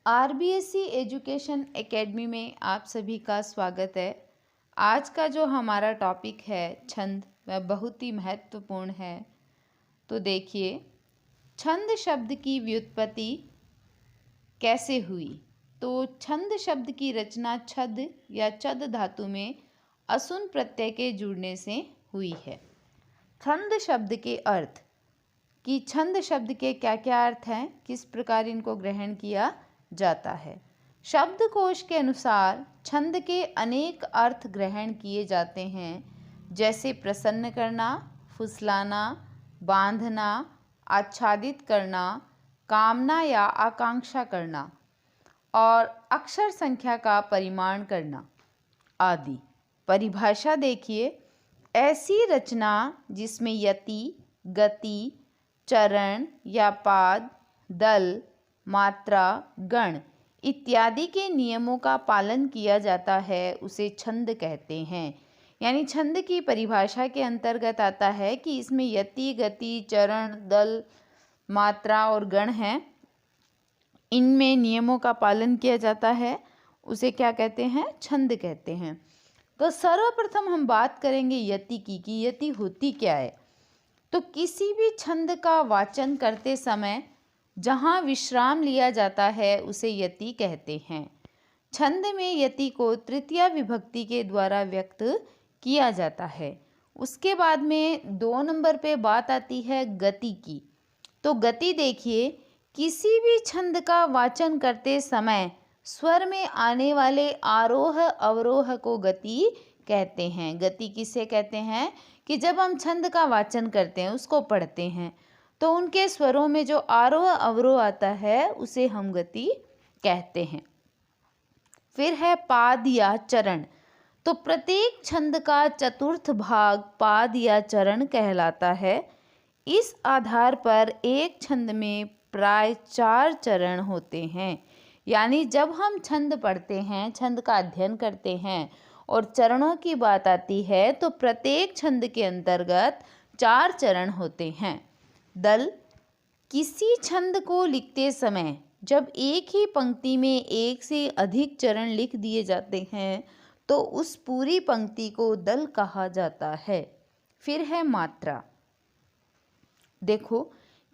RBSC education academy में आप सभी का स्वागत है। आज का जो हमारा टॉपिक है छंद, वह बहुत ही महत्वपूर्ण है। तो देखिए, छंद शब्द की व्युत्पत्ति कैसे हुई। तो छंद शब्द की रचना छद या चद धातु में असुन प्रत्यय के जुड़ने से हुई है। छंद शब्द के अर्थ कि छंद शब्द के क्या क्या अर्थ हैं, किस प्रकार इनको ग्रहण किया जाता है। शब्दकोश के अनुसार छंद के अनेक अर्थ ग्रहण किए जाते हैं, जैसे प्रसन्न करना, फुसलाना, बांधना, आच्छादित करना, कामना या आकांक्षा करना और अक्षर संख्या का परिमाण करना आदि। परिभाषा देखिए, ऐसी रचना जिसमें यति, गति, चरण या पाद, दल, मात्रा, गण इत्यादि के नियमों का पालन किया जाता है, उसे छंद कहते हैं। यानी छंद की परिभाषा के अंतर्गत आता है कि इसमें यति, गति, चरण, दल, मात्रा और गण हैं। इनमें नियमों का पालन किया जाता है, उसे क्या कहते हैं? छंद कहते हैं। तो सर्वप्रथम हम बात करेंगे यति की कि यति होती क्या है। तो किसी भी छंद का वाचन करते समय जहाँ विश्राम लिया जाता है, उसे यति कहते हैं। छंद में यति को तृतीया विभक्ति के द्वारा व्यक्त किया जाता है। उसके बाद में 2 नंबर पे बात आती है गति की। तो गति देखिए, किसी भी छंद का वाचन करते समय स्वर में आने वाले आरोह अवरोह को गति कहते हैं। गति किसे कहते हैं कि जब हम छंद का वाचन करते हैं, उसको पढ़ते हैं, तो उनके स्वरों में जो आरोह अवरोह आता है, उसे हम गति कहते हैं। फिर है पाद या चरण। तो प्रत्येक छंद का चतुर्थ भाग पाद या चरण कहलाता है। इस आधार पर एक छंद में प्राय 4 चरण होते हैं। यानी जब हम छंद पढ़ते हैं, छंद का अध्ययन करते हैं और चरणों की बात आती है, तो प्रत्येक छंद के अंतर्गत 4 चरण होते हैं। दल, किसी छंद को लिखते समय जब एक ही पंक्ति में एक से अधिक चरण लिख दिए जाते हैं, तो उस पूरी पंक्ति को दल कहा जाता है। फिर है मात्रा। देखो,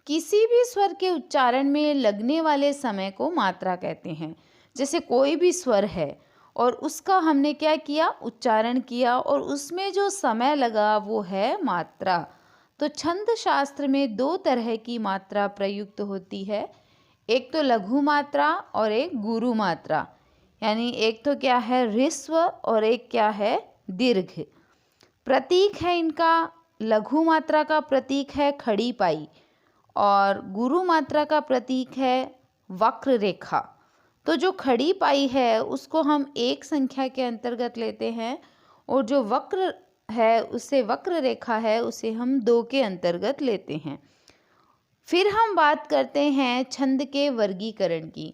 किसी भी स्वर के उच्चारण में लगने वाले समय को मात्रा कहते हैं। जैसे कोई भी स्वर है और उसका हमने क्या किया? उच्चारण किया, और उसमें जो समय लगा वो है मात्रा। तो छंद शास्त्र में 2 तरह की मात्रा प्रयुक्त होती है, एक तो लघु मात्रा और एक गुरु मात्रा। यानी एक तो क्या है? ह्रस्व और एक क्या है? दीर्घ। प्रतीक है इनका, लघु मात्रा का प्रतीक है खड़ी पाई और गुरु मात्रा का प्रतीक है वक्र रेखा। तो जो खड़ी पाई है उसको हम 1 संख्या के अंतर्गत लेते हैं, और जो वक्र है, उससे वक्र रेखा है, उसे हम 2 के अंतर्गत लेते हैं। फिर हम बात करते हैं छंद के वर्गीकरण की।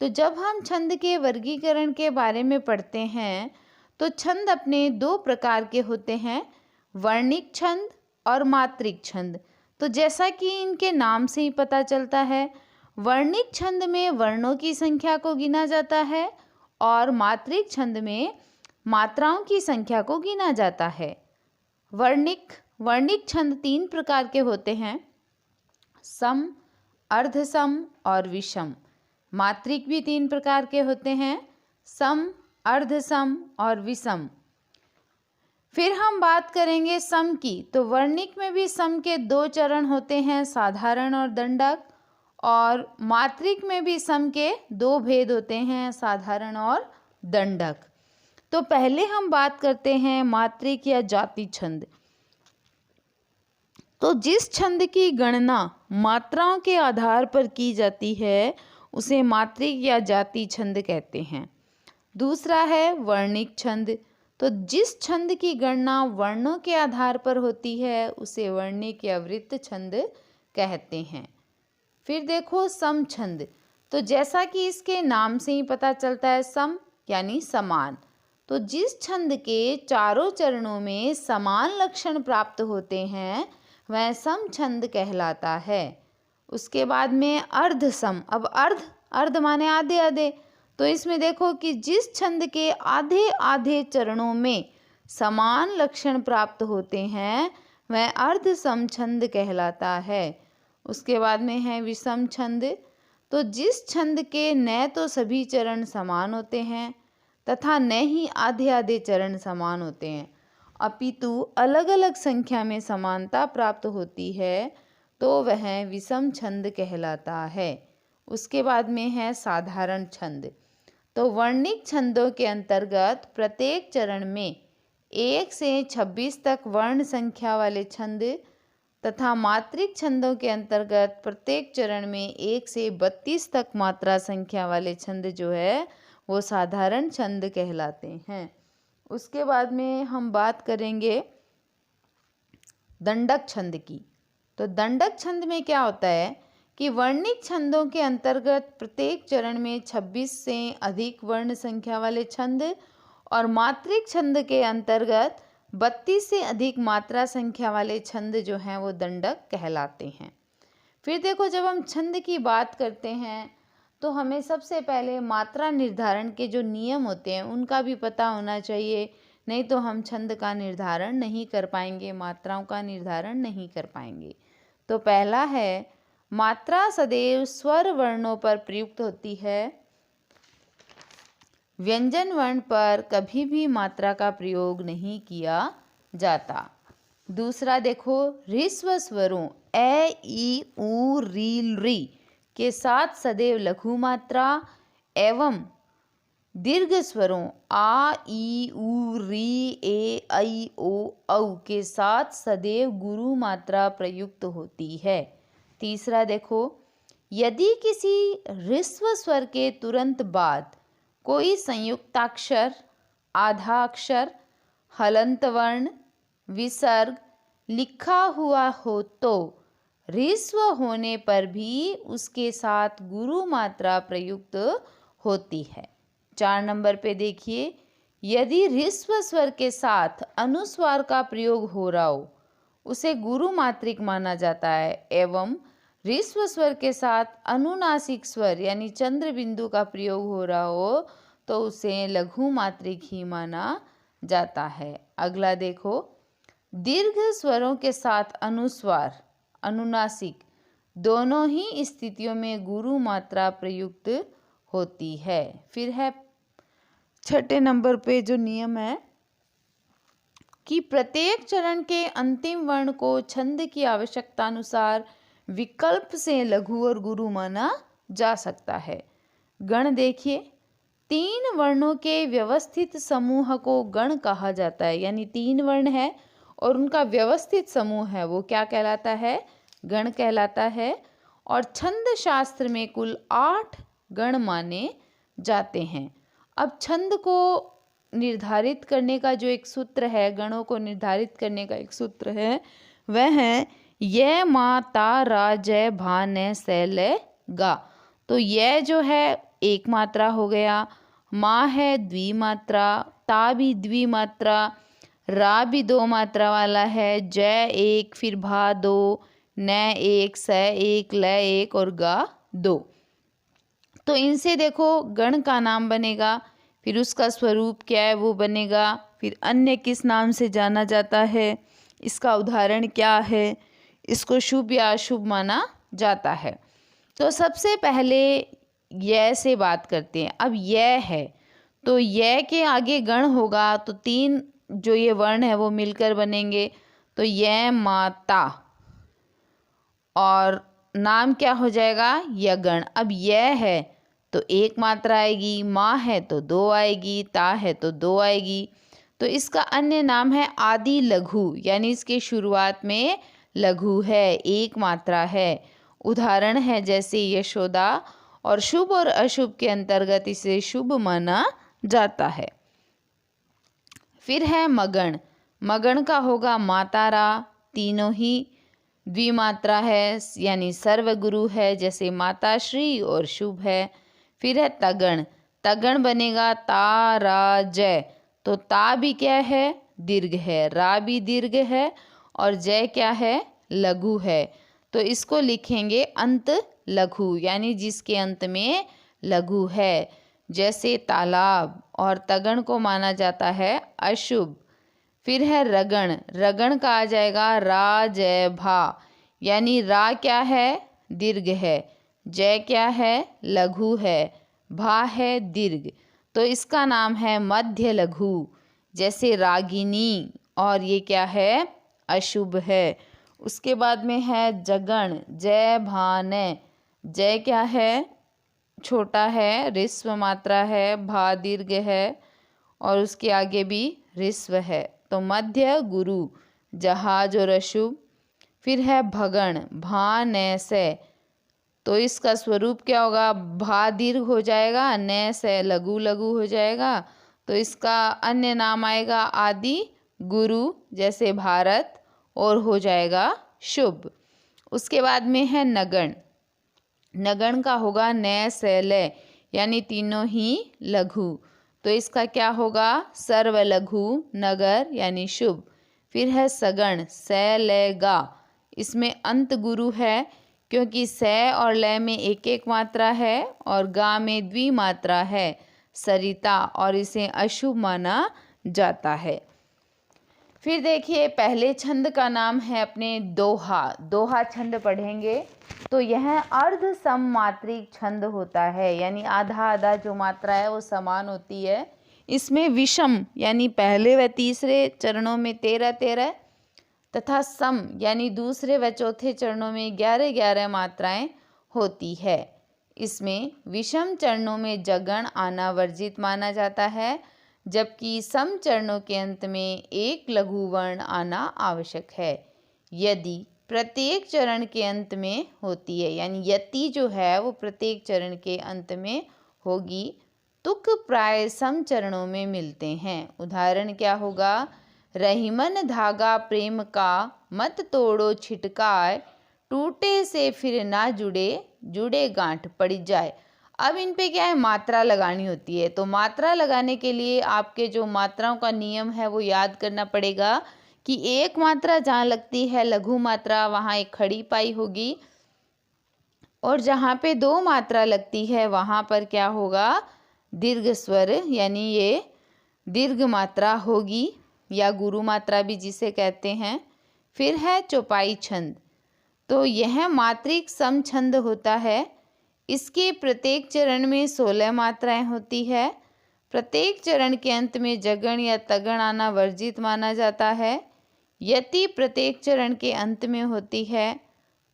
तो जब हम छंद के वर्गीकरण के बारे में पढ़ते हैं, तो छंद अपने 2 प्रकार के होते हैं, वर्णिक छंद और मात्रिक छंद। तो जैसा कि इनके नाम से ही पता चलता है, वर्णिक छंद में वर्णों की संख्या को गिना जाता है और मात्रिक छंद में मात्राओं की संख्या को गिना जाता है। वर्णिक छंद 3 प्रकार के होते हैं, सम, अर्धसम और विषम। मात्रिक भी 3 प्रकार के होते हैं, सम, अर्धसम और विषम। फिर हम बात करेंगे सम की। तो वर्णिक में भी सम के 2 चरण होते हैं, साधारण और दंडक, और मात्रिक में भी सम के 2 भेद होते हैं, साधारण और दंडक। तो पहले हम बात करते हैं मात्रिक या जाति छंद। तो जिस छंद की गणना मात्राओं के आधार पर की जाती है, उसे मात्रिक या जाति छंद कहते हैं। दूसरा है वर्णिक छंद। तो जिस छंद की गणना वर्णों के आधार पर होती है, उसे वर्णिक या वृत्त छंद कहते हैं। फिर देखो सम छंद। तो जैसा कि इसके नाम से ही पता चलता है, सम यानी समान। तो जिस छंद के चारों चरणों में समान लक्षण प्राप्त होते हैं, वह सम छंद कहलाता है। उसके बाद में अर्धसम। अब अर्ध अर्ध माने आधे आधे। तो इसमें देखो कि जिस छंद के आधे आधे चरणों में समान लक्षण प्राप्त होते हैं वह अर्ध सम छंद कहलाता है। उसके बाद में है विषम छंद। तो जिस छंद के न तो सभी चरण समान होते हैं तथा न ही आधे आधे चरण समान होते हैं, अपितु अलग अलग संख्या में समानता प्राप्त होती है, तो वह विषम छंद कहलाता है। उसके बाद में है साधारण छंद। तो वर्णिक छंदों के अंतर्गत प्रत्येक चरण में 1 से 26 तक वर्ण संख्या वाले छंद तथा मात्रिक छंदों के अंतर्गत प्रत्येक चरण में 1 से 32 तक मात्रा संख्या वाले छंद जो है वो साधारण छंद कहलाते हैं। उसके बाद में हम बात करेंगे दंडक छंद की। तो दंडक छंद में क्या होता है कि वर्णिक छंदों के अंतर्गत प्रत्येक चरण में 26 से अधिक वर्ण संख्या वाले छंद और मात्रिक छंद के अंतर्गत 32 से अधिक मात्रा संख्या वाले छंद जो हैं वो दंडक कहलाते हैं। फिर देखो, जब हम छंद की बात करते हैं तो हमें सबसे पहले मात्रा निर्धारण के जो नियम होते हैं उनका भी पता होना चाहिए, नहीं तो हम छंद का निर्धारण नहीं कर पाएंगे, मात्राओं का निर्धारण नहीं कर पाएंगे। तो पहला है, मात्रा सदैव स्वर वर्णों पर प्रयुक्त होती है, व्यंजन वर्ण पर कभी भी मात्रा का प्रयोग नहीं किया जाता। दूसरा देखो, ह्रस्व स्वरों ए ई उ री री के साथ सदैव लघु मात्रा एवं दीर्घ स्वरों आ ई उ री ए ऐ ओ औ के साथ सदैव गुरु मात्रा प्रयुक्त होती है। तीसरा देखो, यदि किसी ह्रस्व स्वर के तुरंत बाद कोई संयुक्ताक्षर, आधा अक्षर, हलंत वर्ण, विसर्ग लिखा हुआ हो तो ह्रस्व होने पर भी उसके साथ गुरु मात्रा प्रयुक्त होती है। 4 नंबर पे देखिए, यदि ह्रस्व स्वर के साथ अनुस्वार का प्रयोग हो रहा हो उसे गुरु मात्रिक माना जाता है, एवं ह्रस्व स्वर के साथ अनुनासिक स्वर यानी चंद्र बिंदु का प्रयोग हो रहा हो तो उसे लघु मात्रिक ही माना जाता है। अगला देखो, दीर्घ स्वरों के साथ अनुस्वार, अनुनासिक दोनों ही स्थितियों में गुरु मात्रा प्रयुक्त होती है। फिर है 6 नंबर पे जो नियम है कि प्रत्येक चरण के अंतिम वर्ण को छंद की आवश्यकता अनुसार विकल्प से लघु और गुरु माना जा सकता है। गण देखिए, 3 वर्णों के व्यवस्थित समूह को गण कहा जाता है, यानी 3 वर्ण है और उनका व्यवस्थित समूह है वो क्या कहलाता है, गण कहलाता है। और छंद शास्त्र में कुल 8 गण माने जाते हैं। अब छंद को निर्धारित करने का जो एक सूत्र है, गणों को निर्धारित करने का एक सूत्र है, वह है य मा ता रा जय भा न सैल गा। तो यह जो है एक मात्रा हो गया, माँ है द्विमात्रा, ता भी द्विमात्रा, रा भी 2 मात्रा वाला है, जय 1, फिर भा 2, न 1, स 1, ल 1 और गा 2। तो इनसे देखो गण का नाम बनेगा, फिर उसका स्वरूप क्या है वो बनेगा, फिर अन्य किस नाम से जाना जाता है, इसका उदाहरण क्या है, इसको शुभ या अशुभ माना जाता है। तो सबसे पहले यह से बात करते हैं। अब यह है तो यह के आगे गण होगा तो 3 जो ये वर्ण है वो मिलकर बनेंगे, तो यह माता और नाम क्या हो जाएगा, यगण। अब यह है तो 1 मात्रा आएगी, माँ है तो 2 आएगी, ता है तो 2 आएगी। तो इसका अन्य नाम है आदि लघु, यानी इसके शुरुआत में लघु है, 1 मात्रा है। उदाहरण है जैसे यशोदा, और शुभ और अशुभ के अंतर्गत इसे शुभ माना जाता है। फिर है मगण। मगण का होगा मातारा, तीनों ही द्विमात्रा है यानी सर्वगुरु है, जैसे माताश्री और शुभ है। फिर है तगण। तगण बनेगा ता रा जय, तो ता भी क्या है, दीर्घ है, रा भी दीर्घ है और जय क्या है, लघु है। तो इसको लिखेंगे अंत लघु, यानी जिसके अंत में लघु है, जैसे तालाब, और तगण को माना जाता है अशुभ। फिर है रगण। रगण का आ जाएगा रा जय भा, यानी रा क्या है, दीर्घ है, जय क्या है, लघु है, भा है दीर्घ, तो इसका नाम है मध्य लघु, जैसे रागिनी, और ये क्या है, अशुभ है। उसके बाद में है जगण। जय भान। जय क्या है, छोटा है, ऋस्व मात्रा है, भा दीर्घ है, और उसके आगे भी ऋस्व है, तो मध्य गुरु, जहाज और अशुभ। फिर है भगण। भा न से, तो इसका स्वरूप क्या होगा, भा दीर्घ हो जाएगा, न से लघु लघु हो जाएगा, तो इसका अन्य नाम आएगा आदि गुरु, जैसे भारत, और हो जाएगा शुभ। उसके बाद में है नगण। नगण का होगा न से ले, यानी तीनों ही लघु, तो इसका क्या होगा, सर्व लघु, नगर यानी शुभ। फिर है सगण। से ले गा, इसमें अंत गुरु है, क्योंकि से और ले में एक एक मात्रा है और गा में द्विमात्रा है, सरिता, और इसे अशुभ माना जाता है। फिर देखिए पहले छंद का नाम है अपने दोहा। दोहा छंद पढ़ेंगे तो यह अर्ध सममात्रिक छंद होता है, यानी आधा आधा जो मात्रा है वो समान होती है। इसमें विषम यानी पहले व तीसरे चरणों में 13-13 तथा सम यानी दूसरे व चौथे चरणों में 11-11 मात्राएं होती है। इसमें विषम चरणों में जगण आना वर्जित माना जाता है, जबकि सम चरणों के अंत में एक लघु वर्ण आना आवश्यक है। यदि प्रत्येक चरण के अंत में होती है, यानी यति जो है वो प्रत्येक चरण के अंत में होगी, तुक प्राय सम चरणों में मिलते हैं। उदाहरण क्या होगा, रहीमन धागा प्रेम का, मत तोड़ो छिटकाए, टूटे से फिर ना जुड़े, जुड़े गांठ पड़ जाए। अब इन पे क्या है, मात्रा लगानी होती है, तो मात्रा लगाने के लिए आपके जो मात्राओं का नियम है वो याद करना पड़ेगा कि एक मात्रा जहाँ लगती है लघु मात्रा, वहाँ एक खड़ी पाई होगी, और जहाँ पे 2 मात्रा लगती है वहाँ पर क्या होगा, दीर्घ स्वर, यानी ये दीर्घ मात्रा होगी, या गुरु मात्रा भी जिसे कहते हैं। फिर है चौपाई छंद। तो यह मात्रिक सम छंद होता है। इसके प्रत्येक चरण में 16 मात्राएं होती है। प्रत्येक चरण के अंत में जगण या तगण आना वर्जित माना जाता है। यति प्रत्येक चरण के अंत में होती है।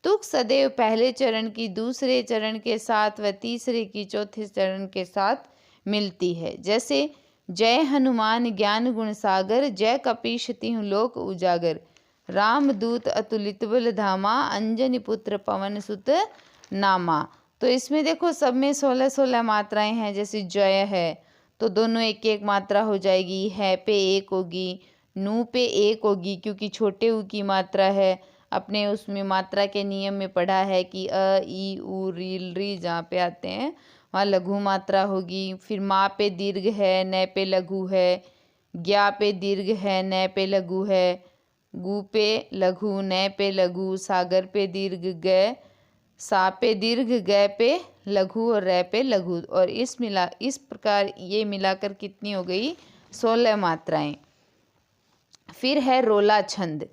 तुक सदैव पहले चरण की दूसरे चरण के साथ व तीसरे की चौथे चरण के साथ मिलती है। जैसे जय हनुमान ज्ञान गुण सागर, जय कपीश तिहुँ लोक उजागर, रामदूत अतुलित बल धामा, अंजनी पुत्र पवन सुत नामा। तो इसमें देखो सब में 16-16 मात्राएं हैं। जैसे जय है तो दोनों एक एक मात्रा हो जाएगी, है पे एक होगी, नू पे एक होगी क्योंकि छोटे ऊ की मात्रा है। अपने उसमें मात्रा के नियम में पढ़ा है कि अ ई उ रील री जहाँ पे आते हैं वहाँ लघु मात्रा होगी। फिर माँ पे दीर्घ है, न पे लघु है, ज्ञा पे दीर्घ है, न पे लघु है, गु पे लघु, न पे लघु, सागर पे दीर्घ, ग, सा पे दीर्घ, ग पे लघु और रै पे लघु, और इस प्रकार ये मिलाकर कितनी हो गई, 16 मात्राएं। फिर है रोला छंद।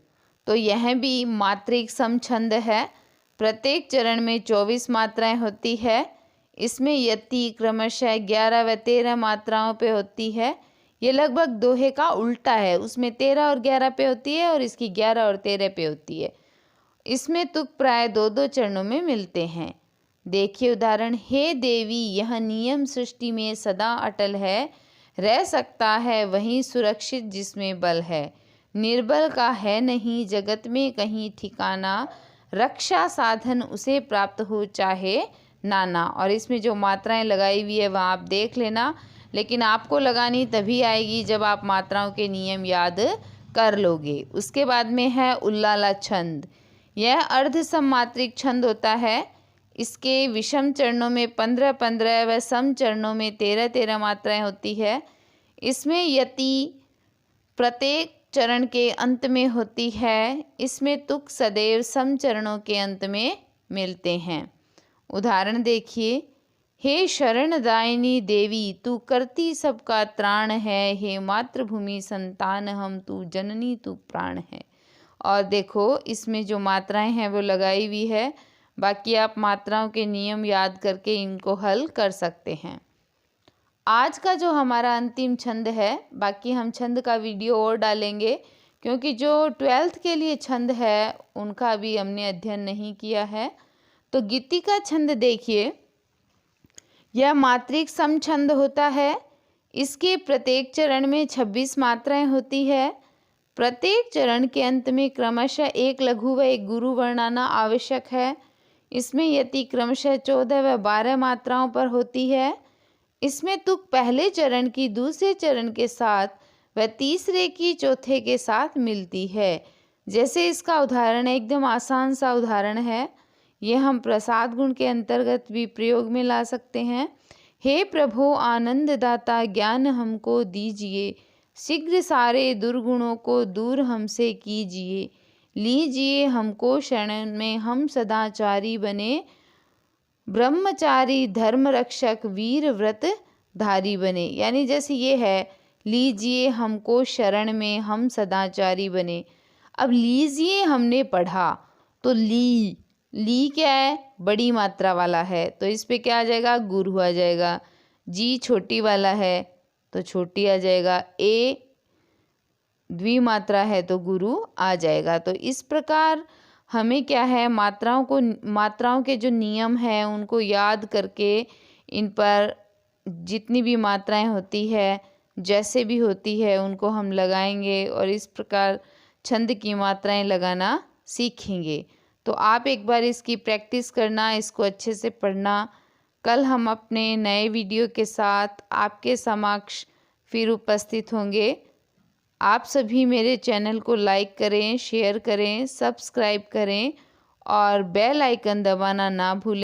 तो यह भी मात्रिक सम छंद है। प्रत्येक चरण में 24 मात्राएं होती है। इसमें यति क्रमशः 11 व 13 मात्राओं पे होती है। ये लगभग दोहे का उल्टा है, उसमें 13 और 11 पे होती है और इसकी 11 और 13 पे होती है। इसमें तुक प्राय 2-2 चरणों में मिलते हैं। देखिए उदाहरण, हे देवी यह नियम सृष्टि में सदा अटल है, रह सकता है वहीं सुरक्षित जिसमें बल है, निर्बल का है नहीं जगत में कहीं ठिकाना, रक्षा साधन उसे प्राप्त हो चाहे नाना। और इसमें जो मात्राएं लगाई हुई है वहाँ आप देख लेना, लेकिन आपको लगानी तभी आएगी जब आप मात्राओं के नियम याद कर लोगे। उसके बाद में है उल्लाला छंद। यह अर्ध सममात्रिक छंद होता है। इसके विषम चरणों में 15-15 व सम चरणों में 13-13 मात्राएं होती है। इसमें यति प्रत्येक चरण के अंत में होती है। इसमें तुक सदैव सम चरणों के अंत में मिलते हैं। उदाहरण देखिए, हे शरणदायिनी देवी तू करती सबका त्राण है, हे मातृभूमि संतान हम, तू जननी तू प्राण है। और देखो इसमें जो मात्राएं हैं वो लगाई हुई है, बाकी आप मात्राओं के नियम याद करके इनको हल कर सकते हैं। आज का जो हमारा अंतिम छंद है, बाकी हम छंद का वीडियो और डालेंगे क्योंकि जो 12th के लिए छंद है उनका अभी हमने अध्ययन नहीं किया है। तो गीति का छंद देखिए, यह मात्रिक सम छंद होता है। इसके प्रत्येक चरण में 26 मात्राएं होती है। प्रत्येक चरण के अंत में क्रमशः एक लघु व एक गुरु वर्ण आना आवश्यक है। इसमें यति क्रमशः 14 व 12 मात्राओं पर होती है। इसमें तुक पहले चरण की दूसरे चरण के साथ व तीसरे की चौथे के साथ मिलती है। जैसे इसका उदाहरण एकदम आसान सा उदाहरण है, ये हम प्रसाद गुण के अंतर्गत भी प्रयोग में ला सकते हैं। हे प्रभु आनंद दाता ज्ञान हमको दीजिए, शीघ्र सारे दुर्गुणों को दूर हमसे कीजिए, लीजिए हमको शरण में हम सदाचारी बने, ब्रह्मचारी धर्म रक्षक वीर व्रत धारी बने। यानी जैसे ये है, लीजिए हमको शरण में हम सदाचारी बने। अब लीजिए हमने पढ़ा तो ली क्या है, बड़ी मात्रा वाला है तो इस पे क्या आ जाएगा, गुरु आ जाएगा। जी छोटी वाला है तो छोटी आ जाएगा। ए द्विमात्रा है तो गुरु आ जाएगा। तो इस प्रकार हमें क्या है, मात्राओं के जो नियम हैं उनको याद करके इन पर जितनी भी मात्राएं होती है, जैसे भी होती है, उनको हम लगाएंगे और इस प्रकार छंद की मात्राएं लगाना सीखेंगे। तो आप एक बार इसकी प्रैक्टिस करना, इसको अच्छे से पढ़ना। कल हम अपने नए वीडियो के साथ आपके समक्ष फिर उपस्थित होंगे। आप सभी मेरे चैनल को लाइक करें, शेयर करें, सब्सक्राइब करें और बेल आइकन दबाना ना भूलें।